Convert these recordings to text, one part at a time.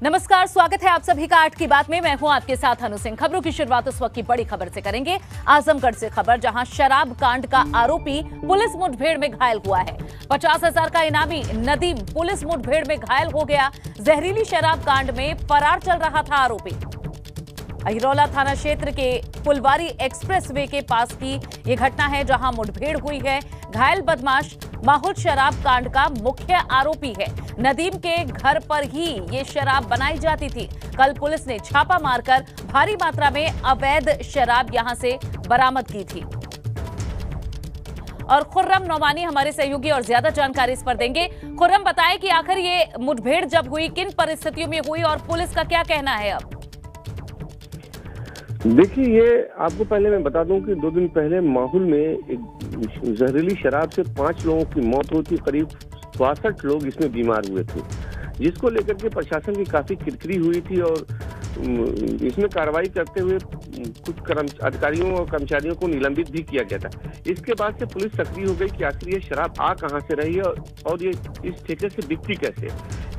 नमस्कार, स्वागत है आप सभी का 8 की बात में। मैं हूं आपके साथ अनु सिंह। खबरों की शुरुआत उस वक्त की बड़ी खबर से करेंगे। आजमगढ़ से खबर, जहां शराब कांड का आरोपी पुलिस मुठभेड़ में घायल हुआ है। 50,000 का इनामी नदीम पुलिस मुठभेड़ में घायल हो गया। जहरीली शराब कांड में फरार चल रहा था आरोपी। अहिरौला थाना क्षेत्र के फुलवारी एक्सप्रेसवे के पास की यह घटना है, जहां मुठभेड़ हुई है। घायल बदमाश माहौल शराब कांड का मुख्य आरोपी है। नदीम के घर पर ही ये शराब बनाई जाती थी। कल पुलिस ने छापा मारकर भारी मात्रा में अवैध शराब यहां से बरामद की थी। और खुर्रम नौमानी हमारे सहयोगी और ज्यादा जानकारी इस पर देंगे। खुर्रम, बताएं कि आखिर ये मुठभेड़ जब हुई, किन परिस्थितियों में हुई और पुलिस का क्या कहना है अब? देखिए, ये आपको पहले मैं बता दूं कि 2 दिन पहले माहौल में एक जहरीली शराब से 5 लोगों की मौत हुई थी। करीब 62 लोग इसमें बीमार हुए थे, जिसको लेकर के प्रशासन की काफी किरकिरी हुई थी। और इसमें कार्रवाई करते हुए कुछ अधिकारियों और कर्मचारियों को निलंबित भी किया गया था। इसके बाद से पुलिस सक्रिय हो गई कि आखिर ये शराब आ कहां से रही है और ये इस ठेके से बिकती कैसे।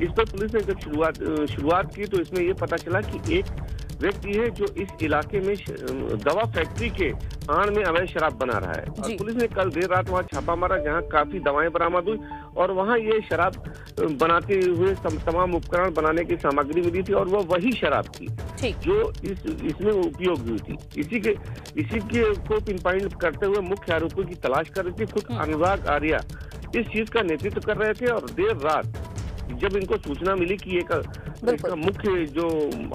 इस पर पुलिस ने जब शुरुआत की तो इसमें ये पता चला कि एक व्यक्ति है जो इस इलाके में दवा फैक्ट्री के आड़ में अवैध शराब बना रहा है। और पुलिस ने कल देर रात वहां छापा मारा, जहां काफी दवाएं बरामद हुई और वहां ये शराब बनाते हुए तमाम उपकरण बनाने की सामग्री मिली थी। और वह वही शराब थी जो इसमें उपयोग हुई थी। इसी के को पिन पॉइंट करते हुए मुख्य आरोपी की तलाश कर रही थी। खुद अनुराग आर्या इस चीज का नेतृत्व कर रहे थे। और देर रात जब इनको सूचना मिली कि इसका मुख्य जो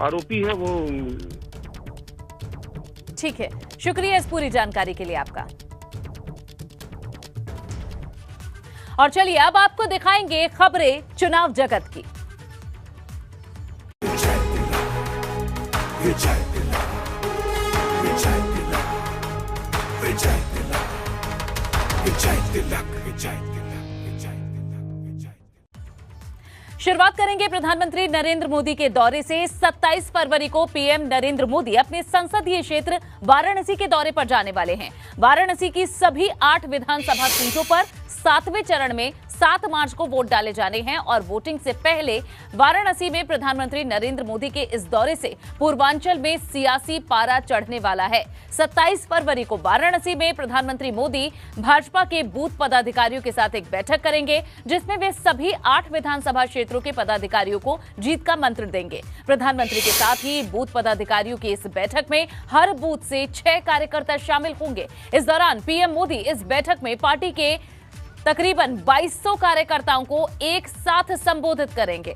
आरोपी है वो। ठीक है, शुक्रिया इस पूरी जानकारी के लिए आपका। और चलिए अब आपको दिखाएंगे खबरें चुनाव जगत की। शुरुआत करेंगे प्रधानमंत्री नरेंद्र मोदी के दौरे से। 27 फरवरी को पीएम नरेंद्र मोदी अपने संसदीय क्षेत्र वाराणसी के दौरे पर जाने वाले हैं। वाराणसी की सभी 8 विधानसभा सीटों पर 7वें चरण में 7 मार्च को वोट डाले जाने हैं। और वोटिंग से पहले वाराणसी में प्रधानमंत्री नरेंद्र मोदी के इस दौरे से पूर्वांचल में सियासी पारा चढ़ने वाला है। 27 फरवरी को वाराणसी में प्रधानमंत्री मोदी भाजपा के बूथ पदाधिकारियों के साथ एक बैठक करेंगे, जिसमें वे सभी 8 विधानसभा क्षेत्रों के पदाधिकारियों को जीत का मंत्र देंगे। प्रधानमंत्री के साथ ही बूथ पदाधिकारियों की इस बैठक में हर बूथ से 6 कार्यकर्ता शामिल होंगे। इस दौरान पीएम मोदी इस बैठक में पार्टी के तकरीबन 2200 कार्यकर्ताओं को एक साथ संबोधित करेंगे।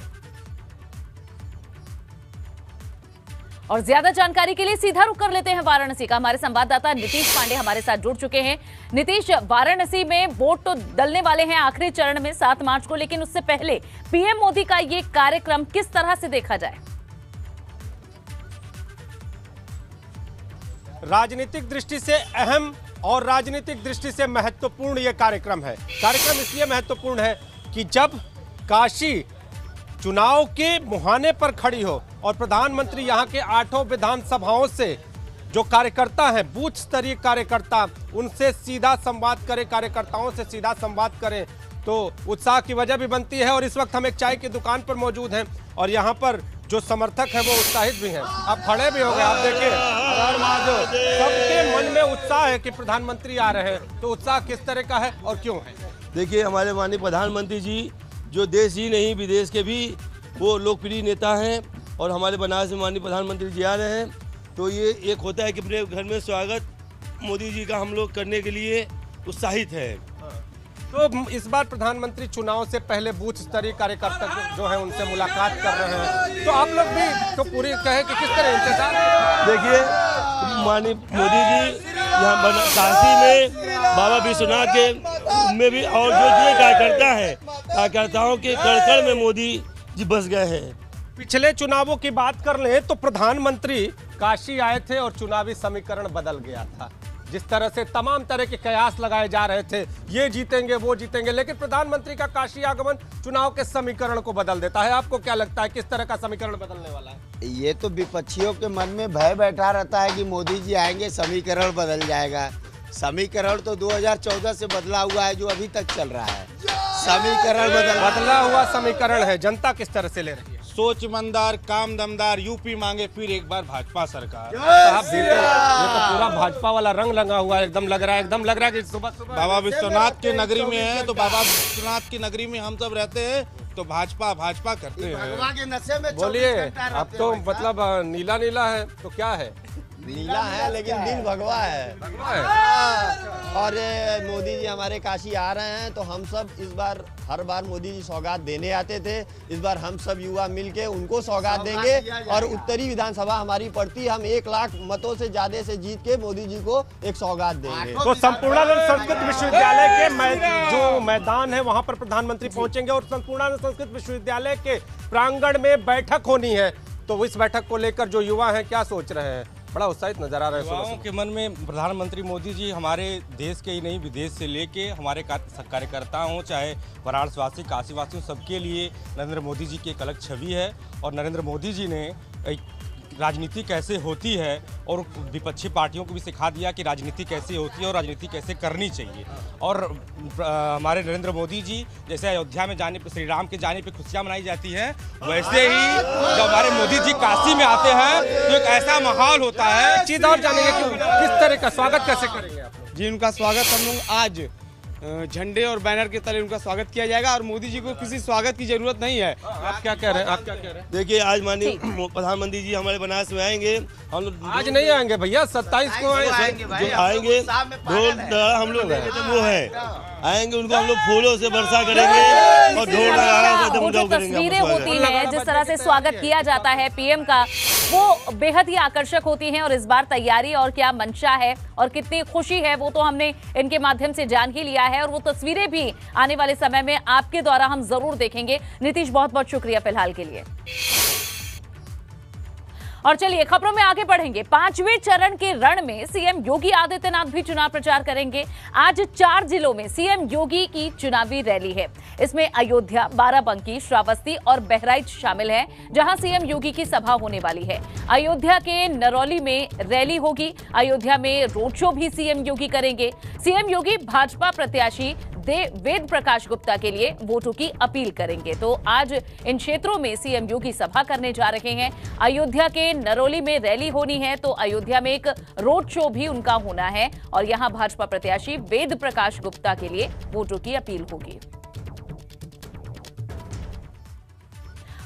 और ज्यादा जानकारी के लिए सीधा रुख कर लेते हैं वाराणसी का। हमारे संवाददाता नीतीश पांडे हमारे साथ जुड़ चुके हैं। नीतीश, वाराणसी में वोट तो डलने वाले हैं आखिरी चरण में 7 मार्च को, लेकिन उससे पहले पीएम मोदी का ये कार्यक्रम किस तरह से देखा जाए? राजनीतिक दृष्टि से अहम और राजनीतिक दृष्टि से महत्वपूर्ण यह कार्यक्रम है। कार्यक्रम इसलिए महत्वपूर्ण है कि जब काशी चुनाव के मुहाने पर खड़ी हो और प्रधानमंत्री यहाँ के 8 विधानसभाओं से जो कार्यकर्ता हैं, बूथ स्तरीय कार्यकर्ता, उनसे सीधा संवाद करें, कार्यकर्ताओं से सीधा संवाद करें, तो उत्साह की वजह भी बनती है। और इस वक्त हम एक चाय की दुकान पर मौजूद हैं और यहाँ पर जो समर्थक है वो उत्साहित भी हैं। आप खड़े भी हो गए, आप देखिए सबके मन में उत्साह है कि प्रधानमंत्री आ रहे हैं। तो उत्साह किस तरह का है और क्यों है? देखिए, हमारे माननीय प्रधानमंत्री जी जो देश ही नहीं विदेश के भी वो लोकप्रिय नेता हैं और हमारे बनारस में माननीय प्रधानमंत्री जी आ रहे हैं, तो ये एक होता है कि अपने घर में स्वागत मोदी जी का हम लोग करने के लिए उत्साहित है। तो इस बार प्रधानमंत्री चुनाव से पहले बूथ स्तरीय कार्यकर्ता जो है उनसे मुलाकात कर रहे हैं, तो आप लोग भी तो पूरी कहे कि किस तरह इंतजार? देखिए, माननीय मोदी जी यहाँ काशी में बाबा विश्वनाथ के में भी और जो कार्यकर्ता है, कार्यकर्ताओं के कड़ में मोदी जी बस गए हैं। पिछले चुनावों की बात कर लें तो प्रधानमंत्री काशी आए थे और चुनावी समीकरण बदल गया था। जिस तरह से तमाम तरह के कयास लगाए जा रहे थे, ये जीतेंगे वो जीतेंगे, लेकिन प्रधानमंत्री का काशी आगमन चुनाव के समीकरण को बदल देता है। आपको क्या लगता है किस तरह का समीकरण बदलने वाला है? ये तो विपक्षियों के मन में भय बैठा रहता है कि मोदी जी आएंगे समीकरण बदल जाएगा। समीकरण तो 2014 से बदला हुआ है, जो अभी तक चल रहा है। समीकरण बदला हुआ समीकरण है। जनता किस तरह से ले रही है? सोच ईमानदार, काम दमदार, यूपी मांगे फिर एक बार भाजपा सरकार। साहब ये तो पूरा भाजपा वाला रंग लगा हुआ है, एकदम लग रहा है कि सुबह सुबह बाबा विश्वनाथ की नगरी में है, तो बाबा विश्वनाथ की नगरी में हम सब रहते हैं, तो भाजपा भाजपा करते हैं। भगवान के नशे में बोलिए, 24 घंटा अब रहते तो हैं भाई मतलब नीला नीला है तो क्या है? नीला है लेकिन दिल भगवा है। और मोदी जी हमारे काशी आ रहे हैं, तो हम सब इस बार, हर बार मोदी जी सौगात देने आते थे, इस बार हम सब युवा मिलके उनको सौगात देंगे। और उत्तरी विधानसभा हमारी पड़ती, हम 1 लाख मतों से ज्यादा से जीत के मोदी जी को एक सौगात देंगे। तो संपूर्णानंद संस्कृत विश्वविद्यालय के जो मैदान है वहां पर प्रधानमंत्री पहुंचेंगे और संपूर्णानंद संस्कृत विश्वविद्यालय के प्रांगण में बैठक होनी है। तो इस बैठक को लेकर जो युवा हैं क्या सोच रहे हैं? बड़ा उत्साहित नजर आ रहा है। युवाओं के मन में प्रधानमंत्री मोदी जी हमारे देश के ही नहीं, विदेश से लेके हमारे कार्यकर्ता हों, चाहे वाराणसी, काशीवासी, सबके लिए नरेंद्र मोदी जी की एक अलग छवि है। और नरेंद्र मोदी जी ने राजनीति कैसे होती है और विपक्षी पार्टियों को भी सिखा दिया कि राजनीति कैसे होती है और राजनीति कैसे करनी चाहिए। और हमारे नरेंद्र मोदी जी जैसे अयोध्या में जाने पे, श्री राम के जाने पे खुशियां मनाई जाती हैं, वैसे ही जब हमारे मोदी जी काशी में आते हैं तो एक ऐसा माहौल होता है। चीज और जानेंगे कि किस तरह का स्वागत कैसे करेंगे आप लोग? जी, उनका स्वागत हम लोग आज झंडे और बैनर के तले उनका स्वागत किया जाएगा और मोदी जी को किसी स्वागत की जरूरत नहीं है। आप क्या कह रहे हैं? देखिए, आज माननीय प्रधानमंत्री जी हमारे बनारस में आएंगे। हम लोग आज नहीं आएंगे भैया, 27 को आएंगे। जो आएंगे ढोल हम लोग वो है आएंगे, उनको हम लोग फूलों से वर्षा करेंगे और ढोल लगा वो जो तस्वीरें होती हैं, जिस तरह से स्वागत किया जाता है पीएम का, वो बेहद ही आकर्षक होती हैं। और इस बार तैयारी और क्या मंशा है और कितनी खुशी है वो तो हमने इनके माध्यम से जान ही लिया है। और वो तस्वीरें भी आने वाले समय में आपके द्वारा हम जरूर देखेंगे। नीतीश, बहुत बहुत शुक्रिया फिलहाल के लिए। और चलिए खबरों में आगे बढ़ेंगे। 5वें चरण के रण में सीएम योगी आदित्यनाथ भी चुनाव प्रचार करेंगे। आज 4 जिलों में सीएम योगी की चुनावी रैली है। इसमें अयोध्या, बाराबंकी, श्रावस्ती और बहराइच शामिल है, जहां सीएम योगी की सभा होने वाली है। अयोध्या के नरौली में रैली होगी। अयोध्या में रोड शो भी सीएम योगी करेंगे। सीएम योगी भाजपा प्रत्याशी वेद प्रकाश गुप्ता के लिए वोटों की अपील करेंगे। तो आज इन क्षेत्रों में सीएम योगी सभा करने जा रहे हैं। अयोध्या के नरौली में रैली होनी है, तो अयोध्या में एक रोड शो भी उनका होना है और यहां भाजपा प्रत्याशी वेद प्रकाश गुप्ता के लिए वोटों की अपील होगी।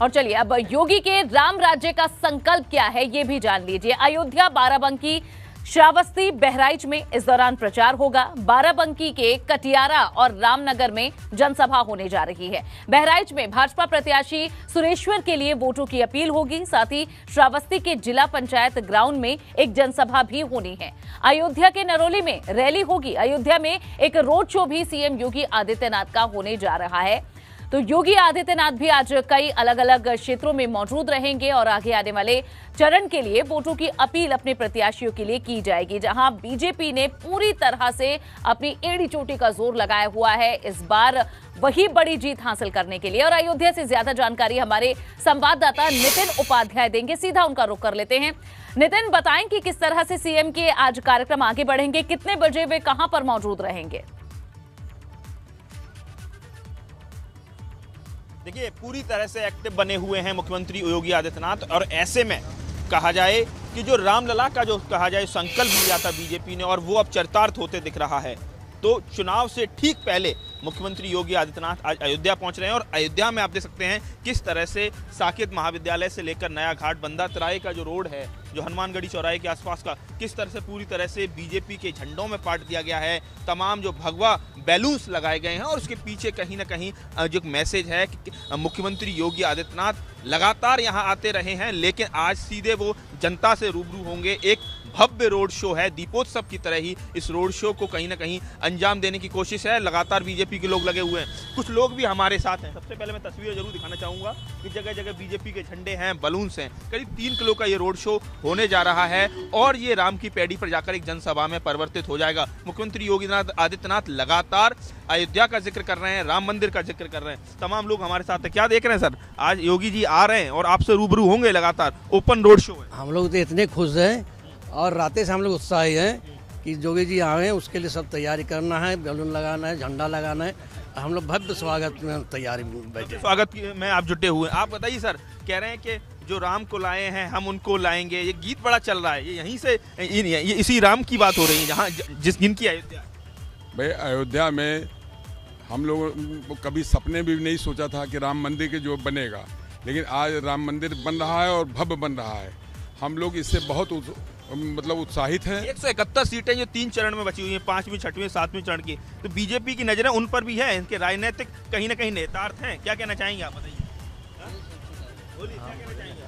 और चलिए अब योगी के राम राज्य का संकल्प क्या है ये भी जान लीजिए। अयोध्या, बाराबंकी, श्रावस्ती, बहराइच में इस दौरान प्रचार होगा। बाराबंकी के कटियारा और रामनगर में जनसभा होने जा रही है। बहराइच में भाजपा प्रत्याशी सुरेश्वर के लिए वोटों की अपील होगी। साथ ही श्रावस्ती के जिला पंचायत ग्राउंड में एक जनसभा भी होनी है। अयोध्या के नरौली में रैली होगी। अयोध्या में एक रोड शो भी सीएम योगी आदित्यनाथ का होने जा रहा है। तो योगी आदित्यनाथ भी आज कई अलग अलग क्षेत्रों में मौजूद रहेंगे और आगे आने वाले चरण के लिए वोटों की अपील अपने प्रत्याशियों के लिए की जाएगी। जहां बीजेपी ने पूरी तरह से अपनी एड़ी चोटी का जोर लगाया हुआ है इस बार वही बड़ी जीत हासिल करने के लिए। और अयोध्या से ज्यादा जानकारी हमारे संवाददाता नितिन उपाध्याय देंगे। सीधा उनका रुख कर लेते हैं। नितिन, बताएं कि किस तरह से सीएम के आज कार्यक्रम आगे बढ़ेंगे, कितने बजे वे कहां पर मौजूद रहेंगे? देखिए, पूरी तरह से एक्टिव बने हुए हैं मुख्यमंत्री योगी आदित्यनाथ। और ऐसे में कहा जाए कि जो रामलला का जो कहा जाए संकल्प लिया था बीजेपी ने, और वो अब चरितार्थ होते दिख रहा है। तो चुनाव से ठीक पहले मुख्यमंत्री योगी आदित्यनाथ आज अयोध्या पहुंच रहे हैं। और अयोध्या में आप देख सकते हैं किस तरह से साकेत महाविद्यालय से लेकर नया घाट, बंदा तराई का जो रोड है, जो हनुमानगढ़ी चौराहे के आसपास का, किस तरह से पूरी तरह से बीजेपी के झंडों में पाट दिया गया है। तमाम जो भगवा बैलून्स लगाए गए हैं और उसके पीछे कहीं ना कहीं जो मैसेज है कि मुख्यमंत्री योगी आदित्यनाथ लगातार यहाँ आते रहे हैं, लेकिन आज सीधे वो जनता से रूबरू होंगे। एक भव्य रोड शो है, दीपोत्सव की तरह ही इस रोड शो को कहीं ना कहीं अंजाम देने की कोशिश है। लगातार बीजेपी के लोग लगे हुए हैं, कुछ लोग भी हमारे साथ हैं। सबसे पहले मैं तस्वीर जरूर दिखाना चाहूंगा कि जगह जगह बीजेपी के झंडे हैं, बलून्स हैं। करीब 3 किलो का ये रोड शो होने जा रहा है और ये राम की पैड़ी पर जाकर एक जनसभा में परिवर्तित हो जाएगा। मुख्यमंत्री योगी आदित्यनाथ लगातार अयोध्या का जिक्र कर रहे हैं, राम मंदिर का जिक्र कर रहे हैं। तमाम लोग हमारे साथ हैं। क्या देख रहे हैं सर, आज योगी जी आ रहे हैं और आपसे रूबरू होंगे, लगातार ओपन रोड शो है। हम लोग तो इतने खुश हैं और रातें से हम लोग उत्साही हैं कि योगी जी आए, उसके लिए सब तैयारी करना है, बैलून लगाना है, झंडा लगाना है, हम लोग भव्य स्वागत में तैयारी में बैठे। स्वागत में आप जुटे हुए हैं। आप बताइए सर, कह रहे हैं कि जो राम को लाए हैं हम उनको लाएंगे, ये गीत बड़ा चल रहा है, ये यहीं से ये इसी राम की बात हो रही है जहाँ जिनकी अयोध्या। भाई अयोध्या में हम लोग कभी सपने भी नहीं सोचा था कि राम मंदिर के जो बनेगा, लेकिन आज राम मंदिर बन रहा है और भव्य बन रहा है। हम लोग इससे बहुत उत्साहित हैं। 171 सीटें जो 3 चरण में बची हुई हैं, 5वीं 6वीं 7वीं चरण की, तो बीजेपी की नजरें उन पर भी है, इनके राजनीतिक कहीं ना कहीं नेतार्थ हैं। क्या कहना चाहेंगे आप, बताइए।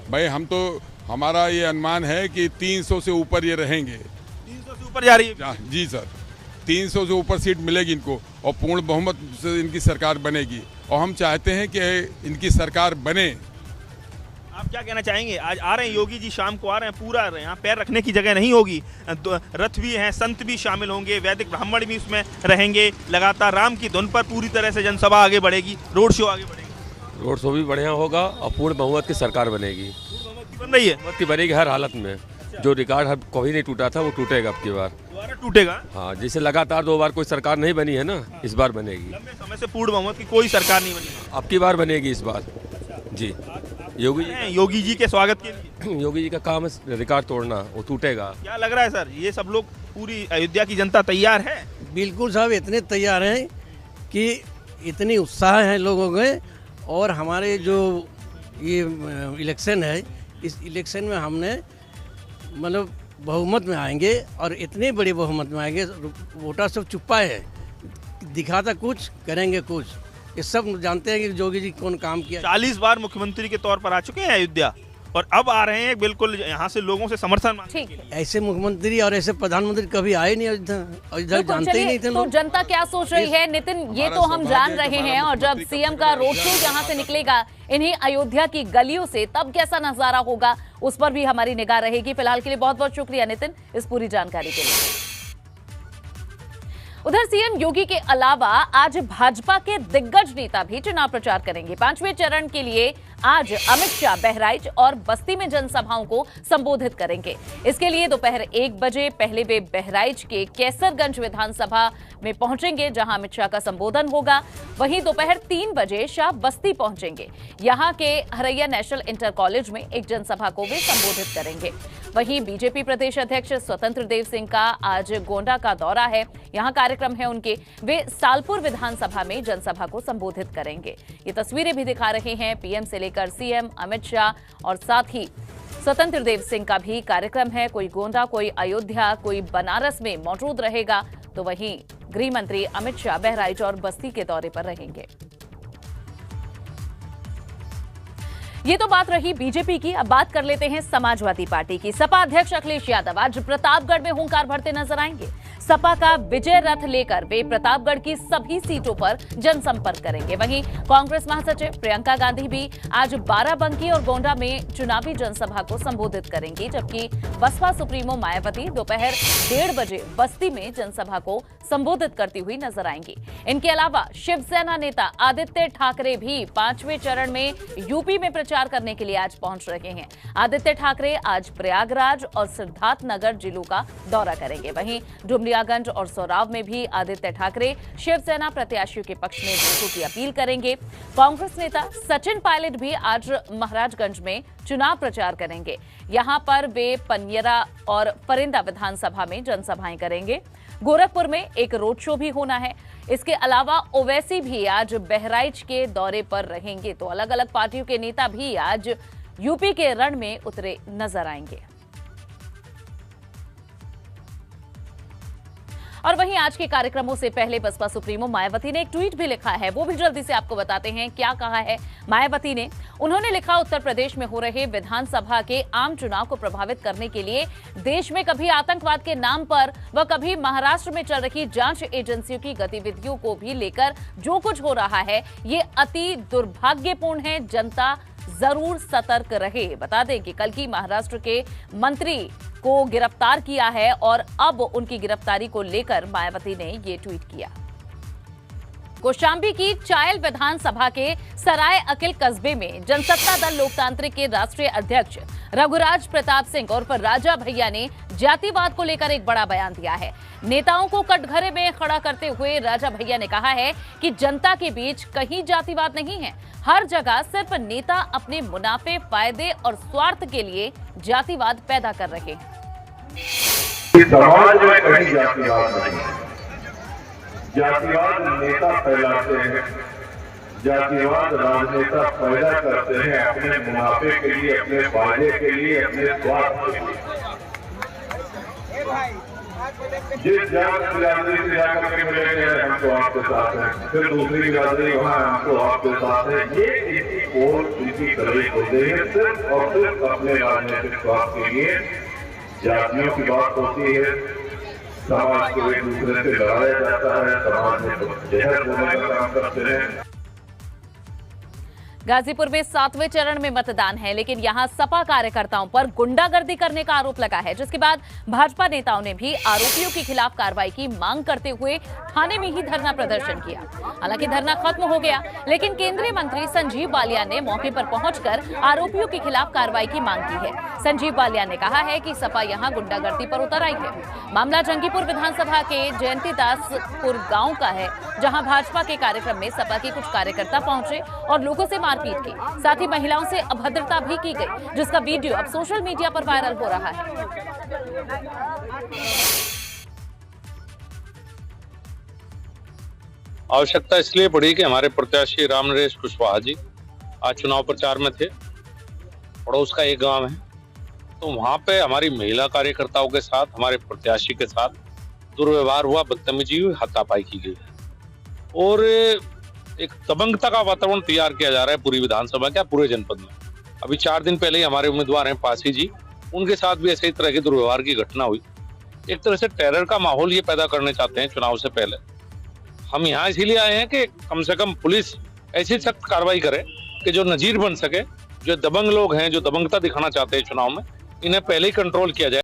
भाई हम तो, हमारा ये अनुमान है कि 300 से ऊपर ये रहेंगे। 300 से ऊपर जा रही है? जी सर, 300 से ऊपर सीट मिलेगी इनको और पूर्ण बहुमत से इनकी सरकार बनेगी और हम चाहते हैं कि इनकी सरकार बने। आप क्या कहना चाहेंगे? आज आ रहे हैं योगी जी, शाम को आ रहे हैं, पूरा यहाँ पैर रखने की जगह नहीं होगी, रथ भी हैं, संत भी शामिल होंगे, वैदिक ब्राह्मण भी उसमें रहेंगे। लगातार राम की धुन पर पूरी तरह से जनसभा आगे बढ़ेगी, रोड शो आगे बढ़ेगी। रोड शो भी बढ़िया होगा और पूर्ण बहुमत की सरकार बनेगी। बन रही है, बहुमत की बनेगी हर हालत में। जो रिकॉर्ड कभी नहीं टूटा था वो टूटेगा अब की बार। दोबारा टूटेगा? हाँ, जैसे लगातार 2 बार कोई सरकार नहीं बनी है ना, इस बार बनेगी। लंबे समय से पूर्ण बहुमत की कोई सरकार नहीं बनी, अब की बार बनेगी इस बार जी। योगी जी के स्वागत के लिए योगी जी का काम है रिकॉर्ड तोड़ना, वो टूटेगा। क्या लग रहा है सर, ये सब लोग, पूरी अयोध्या की जनता तैयार है? बिल्कुल साहब, इतने तैयार हैं कि इतनी उत्साह है लोगों में। और हमारे जो ये इलेक्शन है, इस इलेक्शन में हमने मतलब बहुमत में आएंगे और इतने बड़े बहुमत में आएंगे। वोटर सब चुप्पा है, दिखाता कुछ करेंगे कुछ, ये सब जानते हैं कि योगी जी कौन काम किया। 40 बार मुख्यमंत्री के तौर पर आ चुके हैं अयोध्या और अब आ रहे हैं बिल्कुल यहाँ से लोगों से समर्थन मांगने के लिए। ऐसे मुख्यमंत्री और ऐसे प्रधानमंत्री कभी आए नहीं अयोध्या, जानते ही नहीं थे तो लोग। जनता क्या सोच रही है नितिन, ये तो हम जान रहे हैं। और जब सीएम का रोड शो यहाँ से निकलेगा इन्हीं अयोध्या की गलियों से, तब कैसा नजारा होगा उस पर भी हमारी निगाह रहेगी। फिलहाल के लिए बहुत बहुत शुक्रिया नितिन इस पूरी जानकारी के लिए। उधर सीएम योगी के अलावा आज भाजपा के दिग्गज नेता भी चुनाव प्रचार करेंगे। 5वें चरण के लिए आज अमित शाह बहराइच और बस्ती में जनसभाओं को संबोधित करेंगे। इसके लिए दोपहर 1 बजे पहले वे बहराइच के कैसरगंज विधानसभा में पहुंचेंगे, जहां अमित शाह का संबोधन होगा। वहीं दोपहर 3 बजे शाह बस्ती पहुंचेंगे। यहां के हरैया नेशनल इंटर कॉलेज में एक जनसभा को वे संबोधित करेंगे। वहीं बीजेपी प्रदेश अध्यक्ष स्वतंत्र देव सिंह का आज गोंडा का दौरा है, यहां कार्यक्रम है उनके। वे सालपुर विधानसभा में जनसभा को संबोधित करेंगे। ये तस्वीरें भी दिखा रहे हैं पीएम से लेकर सीएम, अमित शाह और साथ ही स्वतंत्र देव सिंह का भी कार्यक्रम है। कोई गोंडा, कोई अयोध्या, कोई बनारस में मौजूद रहेगा, तो वहीं गृह मंत्री अमित शाह बहराइच और बस्ती के दौरे पर रहेंगे। ये तो बात रही बीजेपी की। अब बात कर लेते हैं समाजवादी पार्टी की। सपा अध्यक्ष अखिलेश यादव आज प्रतापगढ़ में हुंकार भरते नजर आएंगे। सपा का विजय रथ लेकर वे प्रतापगढ़ की सभी सीटों पर जनसंपर्क करेंगे। वहीं कांग्रेस महासचिव प्रियंका गांधी भी आज बाराबंकी और गोंडा में चुनावी जनसभा को संबोधित करेंगी, जबकि बसपा सुप्रीमो मायावती दोपहर 1:30 बजे बस्ती में जनसभा को संबोधित करती हुई नजर आएंगी। इनके अलावा शिवसेना नेता आदित्य ठाकरे भी 5वें चरण में यूपी में प्रचार करने के लिए आज पहुंच रहे हैं। आदित्य ठाकरे आज प्रयागराज और सिद्धार्थनगर जिलों का दौरा करेंगे। वहीं डुमरियागंज और सोराव में भी आदित्य ठाकरे शिवसेना प्रत्याशियों के पक्ष में वोटों की अपील करेंगे। कांग्रेस नेता सचिन पायलट भी आज महाराजगंज में चुनाव प्रचार करेंगे। यहां पर वे पनियरा और फरिंदा विधानसभा में जनसभाएं करेंगे। गोरखपुर में एक रोड शो भी होना है। इसके अलावा ओवैसी भी आज बहराइच के दौरे पर रहेंगे। तो अलग अलग पार्टियों के नेता भी आज यूपी के रण में उतरे नजर आएंगे। और वहीं आज के कार्यक्रमों से पहले बसपा सुप्रीमो मायावती ने एक ट्वीट भी लिखा है, वो भी जल्दी से आपको बताते हैं क्या कहा है मायावती ने। उन्होंने लिखा, उत्तर प्रदेश में हो रहे विधानसभा के आम चुनाव को प्रभावित करने के लिए देश में कभी आतंकवाद के नाम पर व कभी महाराष्ट्र में चल रही जांच एजेंसियों की गतिविधियों को भी लेकर जो कुछ हो रहा है ये अति दुर्भाग्यपूर्ण है। जनता जरूर सतर्क रहे। बता दें कि कल की महाराष्ट्र के मंत्री को गिरफ्तार किया है और अब उनकी गिरफ्तारी को लेकर मायावती ने ये ट्वीट किया। कौशांबी की चायल विधानसभा के सराय अकिल कस्बे में जनसत्ता दल लोकतांत्रिक के राष्ट्रीय अध्यक्ष रघुराज प्रताप सिंह और राजा भैया ने जातिवाद को लेकर एक बड़ा बयान दिया है। नेताओं को कटघरे में खड़ा करते हुए राजा भैया ने कहा है कि जनता के बीच कहीं जातिवाद नहीं है, हर जगह सिर्फ नेता अपने मुनाफे, फायदे और स्वार्थ के लिए जातिवाद पैदा कर रहे हैं। समाज में कहीं जातिवाद नहीं है, जातिवाद नेता फैलाते हैं, जातिवाद राजनेता पैदा करते हैं अपने मुनाफे के लिए, अपने फायदे के लिए, अपने स्वार्थ के लिए। जिस जात बिरादरी से जाकर के मिलेंगे हम तो आपके साथ हैं, फिर दूसरी बिरादरी वहाँ हम तो आपके साथ है। ये इसी कोल इसी तरह होते हैं, सिर्फ और सिर्फ अपने राजनीतिक स्वार्थ के लिए। जातियों की बात होती है, समाज को एक दूसरे से लड़ाया जाता है, समाज में जहर बोलने का काम करते हैं। गाजीपुर में 7वें चरण में मतदान है, लेकिन यहां सपा कार्यकर्ताओं पर गुंडागर्दी करने का आरोप लगा है, जिसके बाद भाजपा नेताओं ने भी आरोपियों के खिलाफ कार्रवाई की मांग करते हुए थाने में ही धरना प्रदर्शन किया। हालांकि धरना खत्म हो गया, लेकिन केंद्रीय मंत्री संजीव बालियान ने मौके पर पहुंचकर आरोपियों के खिलाफ कार्रवाई की मांग की है। संजीव बालियान ने कहा है कि सपा यहां गुंडागर्दी पर उतर आई है। मामला जंगीपुर विधानसभा के जयंतीदासपुर गाँव का है, जहाँ भाजपा के कार्यक्रम में सपा के कुछ कार्यकर्ता पहुंचे और लोगों से मारपीट की, साथ ही महिलाओं से अभद्रता भी की गई, जिसका वीडियो अब सोशल मीडिया पर वायरल हो रहा है। आवश्यकता इसलिए पड़ी कि हमारे प्रत्याशी रामनरेश कुशवाहा जी आज चुनाव प्रचार में थे। पड़ोस का एक गांव है, तो वहां पे हमारी महिला कार्यकर्ताओं के साथ, हमारे प्रत्याशी के साथ दुर्व्यवहार हुआ, बदतमीजी हुई, हाथापाई की गई और एक दबंगता का वातावरण तैयार किया जा रहा है पूरी विधानसभा के, पूरे जनपद में। अभी 4 दिन पहले ही हमारे उम्मीदवार हैं पासी जी, उनके साथ भी ऐसे ही तरह की दुर्व्यवहार की घटना हुई। एक तरह से टेरर का माहौल ये पैदा करने चाहते हैं चुनाव से पहले। हम यहाँ इसीलिए आए हैं कि कम से कम पुलिस ऐसी सख्त कार्रवाई करे कि जो नजीर बन सके। जो दबंग लोग हैं, जो दबंगता दिखाना चाहते हैं चुनाव में, इन्हें पहले ही कंट्रोल किया जाए।